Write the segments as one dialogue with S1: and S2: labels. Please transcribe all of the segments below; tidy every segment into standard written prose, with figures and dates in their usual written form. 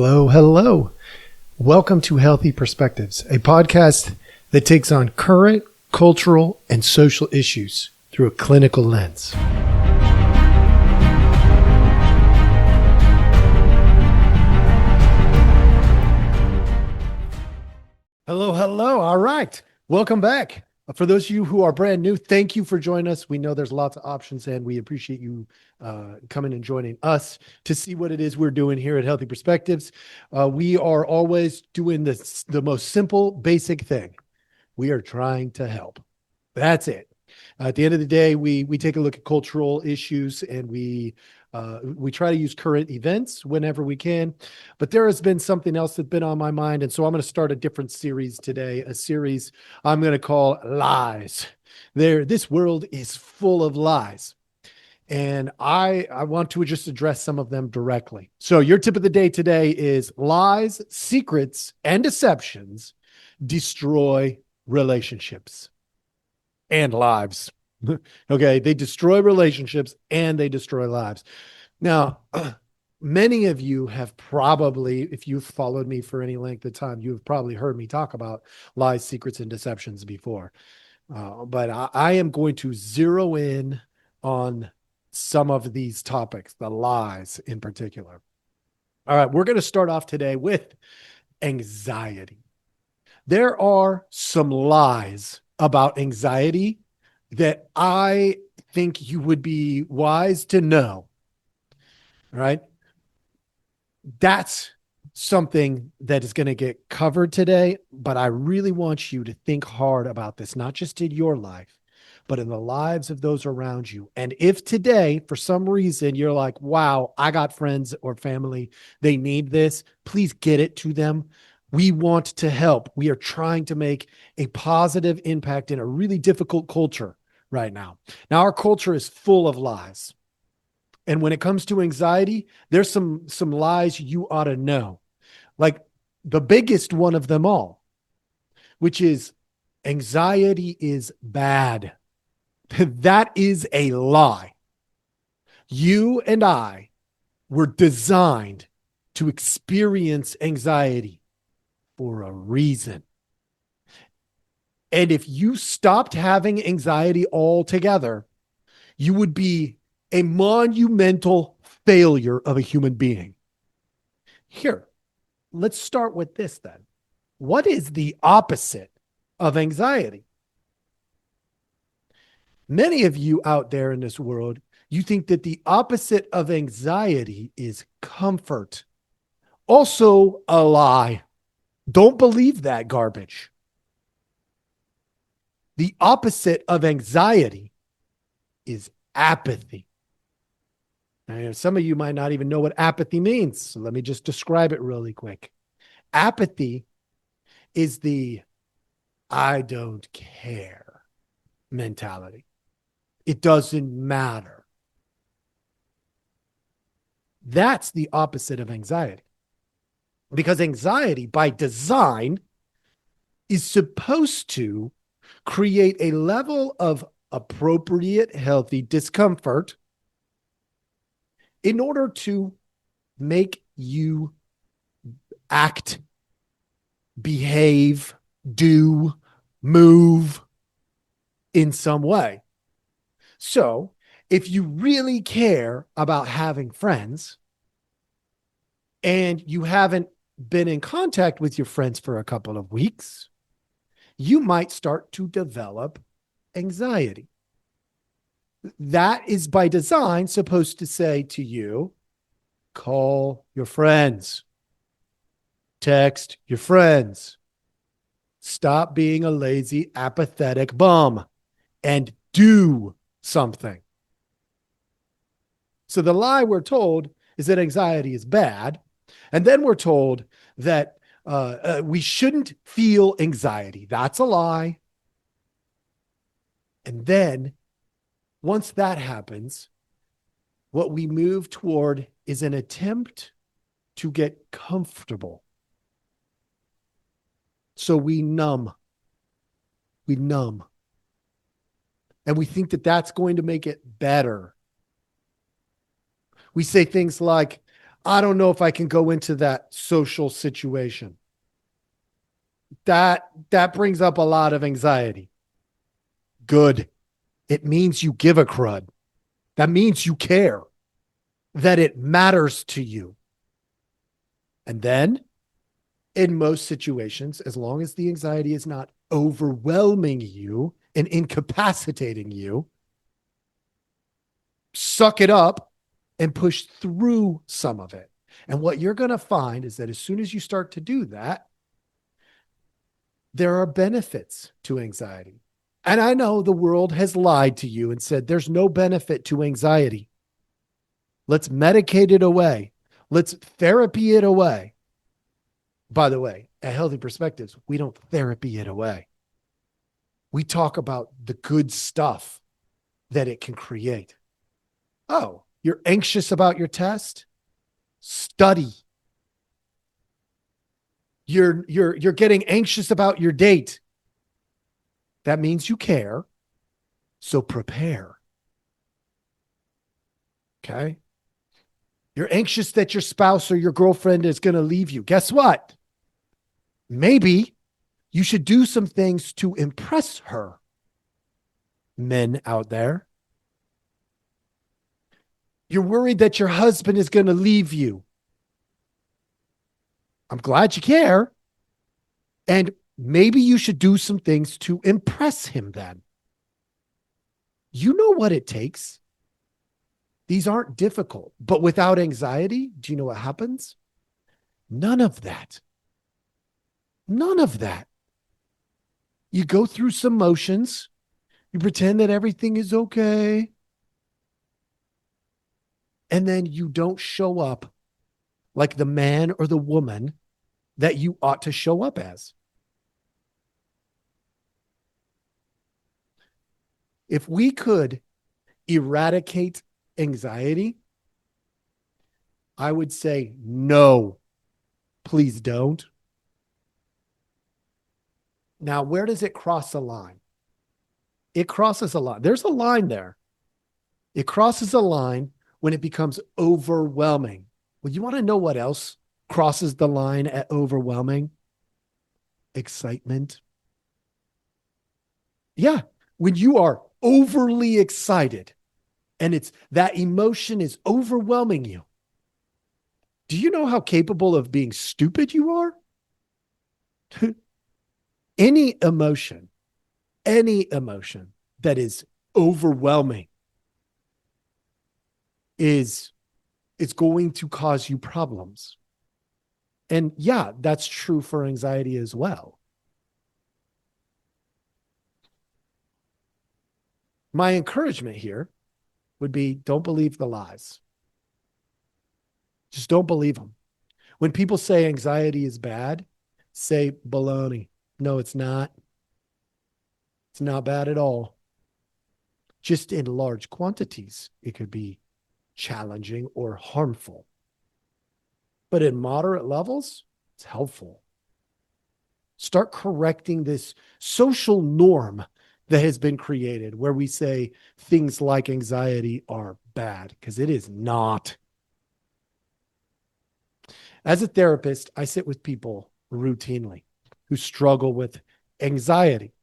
S1: Hello, hello. Welcome to Healthy Perspectives, a podcast that takes on current cultural and social issues through a clinical lens. Hello, hello. All right. Welcome back. For those of you who are brand new, thank you for joining us. We know there's lots of options and we appreciate you coming and joining us to see what it is we're doing here at Healthy Perspectives. We are always doing the most simple, basic thing. We are trying to help. That's it. At the end of the day, we take a look at cultural issues and we try to use current events whenever we can. But there has been something else that's been on my mind. And so I'm going to start a different series today, a series I'm going to call Lies. This world is full of lies. And I want to just address some of them directly. So your tip of the day today is lies, secrets, and deceptions destroy relationships and lives. Okay, they destroy relationships and they destroy lives. Now, many of you have probably, if you've followed me for any length of time, you've probably heard me talk about lies, secrets, and deceptions before. But I am going to zero in on some of these topics, the lies in particular. All right, we're going to start off today with anxiety. There are some lies about anxiety that I think you would be wise to know. All right. That's something that is going to get covered today, but I really want you to think hard about this, not just in your life, but in the lives of those around you. And if today, for some reason, you're like, wow, I got friends or family, they need this, please get it to them. We want to help. We are trying to make a positive impact in a really difficult culture right now. Now, our culture is full of lies. And when it comes to anxiety, there's some lies you ought to know. Like the biggest one of them all, which is anxiety is bad. That is a lie. You and I were designed to experience anxiety for a reason. And if you stopped having anxiety altogether, you would be a monumental failure of a human being. Here, let's start with this then. What is the opposite of anxiety? Many of you out there in this world, you think that the opposite of anxiety is comfort. Also a lie. Don't believe that garbage. The opposite of anxiety is apathy. Now, some of you might not even know what apathy means. So let me just describe it really quick. Apathy is the I don't care mentality. It doesn't matter. That's the opposite of anxiety. Because anxiety, by design, is supposed to create a level of appropriate, healthy discomfort in order to make you act, behave, do, move in some way. So if you really care about having friends and you haven't been in contact with your friends for a couple of weeks, you might start to develop anxiety. That is by design supposed to say to you, call your friends, text your friends, stop being a lazy, apathetic bum, and do something. So the lie we're told is that anxiety is bad. And then we're told that we shouldn't feel anxiety. That's a lie. And then once that happens, what we move toward is an attempt to get comfortable. So we numb. And we think that that's going to make it better. We say things like, I don't know if I can go into that social situation. That brings up a lot of anxiety. Good. It means you give a crud. That means you care, that it matters to you. And then in most situations, as long as the anxiety is not overwhelming you and incapacitating you, suck it up and push through some of it. And what you're going to find is that as soon as you start to do that, there are benefits to anxiety. And I know the world has lied to you and said there's no benefit to anxiety. Let's medicate it away. Let's therapy it away. By the way, at Healthy Perspectives, we don't therapy it away. We talk about the good stuff that it can create. Oh, you're anxious about your test? Study. You're getting anxious about your date. That means you care. So prepare. Okay? You're anxious that your spouse or your girlfriend is going to leave you. Guess what? Maybe you should do some things to impress her. Men out there. You're worried that your husband is going to leave you. I'm glad you care. And maybe you should do some things to impress him then. You know what it takes. These aren't difficult, but without anxiety, do you know what happens? None of that. None of that. You go through some motions. You pretend that everything is okay. And then you don't show up like the man or the woman that you ought to show up as. If we could eradicate anxiety, I would say no, please don't. Now, where does it cross a line? It crosses a line. There's a line there. It crosses a line when it becomes overwhelming. Well, you want to know what else crosses the line at overwhelming? Excitement. Yeah. When you are overly excited and it's that emotion is overwhelming you. Do you know how capable of being stupid you are? Any emotion that is overwhelming is going to cause you problems. And yeah, that's true for anxiety as well. My encouragement here would be don't believe the lies. Just don't believe them. When people say anxiety is bad, say baloney. No, it's not. It's not bad at all. Just in large quantities, it could be challenging or harmful. But in moderate levels, it's helpful. Start correcting this social norm that has been created where we say things like anxiety are bad, because it is not. As a therapist, I sit with people routinely who struggle with anxiety.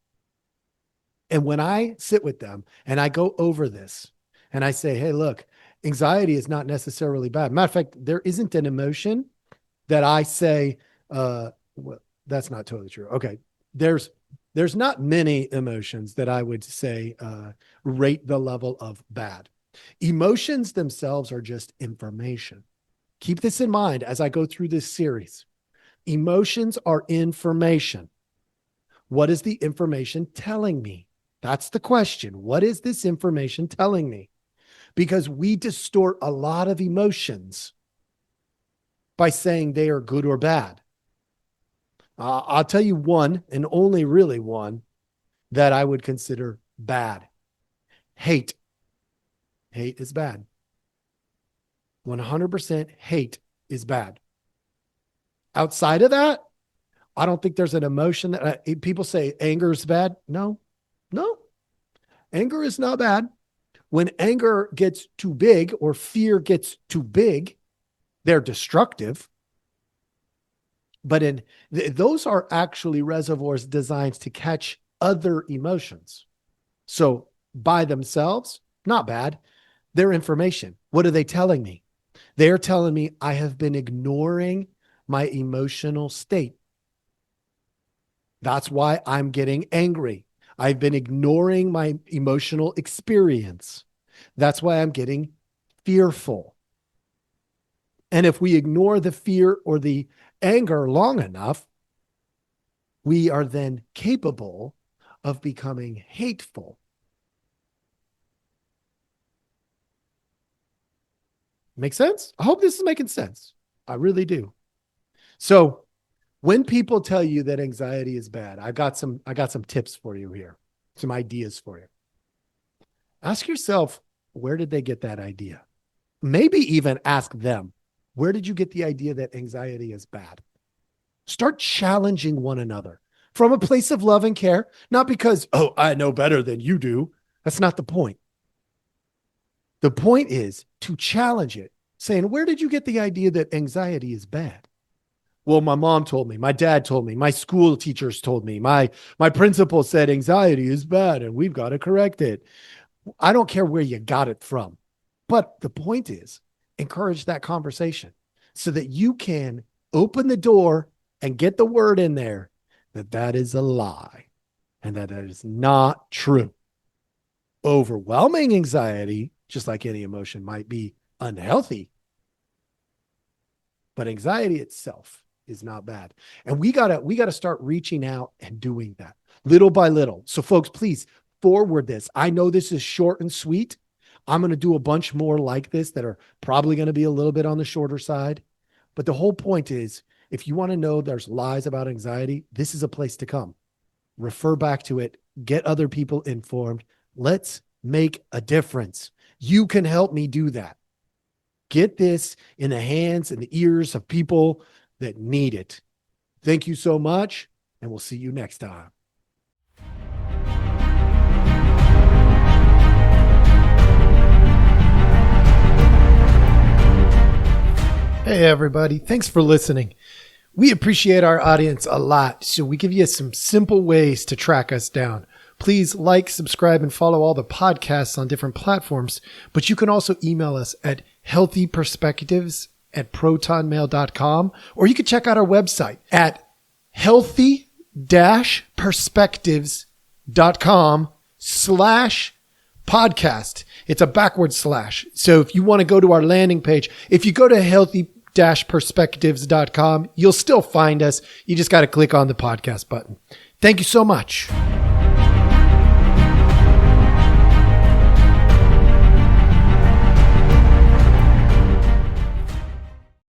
S1: And when I sit with them and I go over this and I say, hey, look, anxiety is not necessarily bad. Matter of fact, there isn't an emotion that I say, well, that's not totally true. Okay. There's not many emotions that I would say rate the level of bad. Emotions themselves are just information. Keep this in mind as I go through this series. Emotions are information. What is the information telling me? That's the question. What is this information telling me? Because we distort a lot of emotions by saying they are good or bad. I'll tell you one, and only really one, that I would consider bad. Hate. Hate is bad. 100% hate is bad. Outside of that, I don't think there's an emotion that people say anger is bad. No. Anger is not bad. When anger gets too big or fear gets too big, They're destructive, but those are actually reservoirs designed to catch other emotions. So by themselves, not bad. They're information. What are they telling me? They're telling me I have been ignoring my emotional state. That's why I'm getting angry. I've been ignoring my emotional experience. That's why I'm getting fearful. And if we ignore the fear or the anger long enough, we are then capable of becoming hateful. Make sense? I hope this is making sense. I really do. So when people tell you that anxiety is bad, I got some tips for you here, some ideas for you. Ask yourself, where did they get that idea? Maybe even ask them, where did you get the idea that anxiety is bad? Start challenging one another from a place of love and care, not because, oh, I know better than you do. That's not the point. The point is to challenge it, saying, where did you get the idea that anxiety is bad? Well, my mom told me, my dad told me, my school teachers told me, my principal said anxiety is bad and we've got to correct it. I don't care where you got it from. But the point is, encourage that conversation so that you can open the door and get the word in there that is a lie and that is not true. Overwhelming anxiety, just like any emotion, might be unhealthy, but anxiety itself is not bad. And we gotta start reaching out and doing that little by little. So folks, please forward this. I know this is short and sweet. I'm going to do a bunch more like this that are probably going to be a little bit on the shorter side. But the whole point is, if you want to know there's lies about anxiety, this is a place to come. Refer back to it. Get other people informed. Let's make a difference. You can help me do that. Get this in the hands and the ears of people that need it. Thank you so much, and we'll see you next time. Hey, everybody. Thanks for listening. We appreciate our audience a lot, so we give you some simple ways to track us down. Please like, subscribe, and follow all the podcasts on different platforms, but you can also email us at healthyperspectives@protonmail.com, or you can check out our website at healthy-perspectives.com/podcast. It's a backward slash. So if you want to go to our landing page, if you go to healthy-perspectives.com, you'll still find us. You just got to click on the podcast button. Thank you so much.